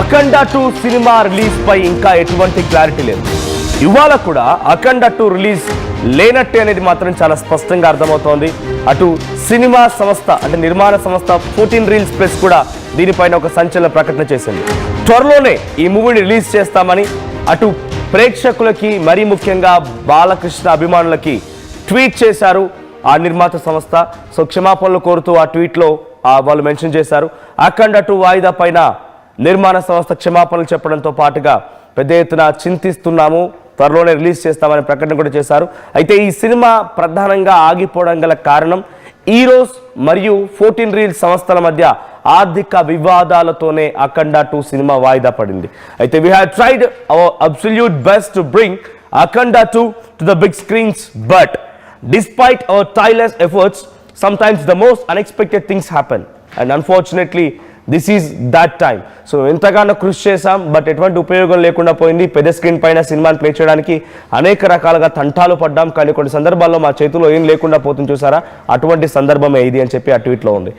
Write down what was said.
అఖండ 2 cinema release పై ఇంకా ఎటువంటి clarity లేదు. ఇవాళ కూడా అఖండ 2 రిలీజ్ లేనట్టే అనేది మాత్రం చాలా స్పష్టంగా అర్థమవుతోంది. అటు సినిమా సంస్థ అంటే నిర్మాణ సంస్థ 14 రీల్స్ ప్లస్ కూడా దీనిపైన ఒక సంచలన ప్రకటన చేసింది. త్వరలోనే ఈ మూవీని రిలీజ్ చేస్తామని అటు ప్రేక్షకులకి మరీ ముఖ్యంగా బాలకృష్ణ అభిమానులకి ట్వీట్ చేశారు ఆ నిర్మాత సంస్థ. సో క్షమాపణలు కోరుతూ ఆ ట్వీట్లో వాళ్ళు మెన్షన్ చేశారు. అఖండ 2 వాయిదా పైన నిర్మాణ సంస్థ క్షమాపణలు చెప్పడంతో పాటుగా పెద్ద ఎత్తున చింతిస్తున్నాము, త్వరలోనే రిలీజ్ చేస్తామని ప్రకటన కూడా చేశారు. అయితే ఈ సినిమా ప్రధానంగా ఆగిపోవడం గల కారణం ఈరోస్ మరియు 14 రీల్స్ సంస్థల మధ్య ఆర్థిక వివాదాలతోనే అఖండ 2 సినిమా వాయిదా పడింది. అయితే we have tried our absolute best to bring Akhanda 2 to the big screens, but despite our tireless efforts, sometimes the most unexpected things happen, and unfortunately this is that time. So ఎంతగానో కృషి చేశాం, but ఎటువంటి ఉపయోగం లేకుండా పోయింది. పెద్ద screen పైన సినిమాని ప్లే చేయడానికి అనేక రకాలుగా తంటాలు పడ్డాం, కానీ కొన్ని సందర్భాల్లో మా చేతిలో ఏం లేకుండా పోతుంది చూసారా, అటువంటి సందర్భమే ఇది అని చెప్పి ఆ ట్వీట్లో ఉంది.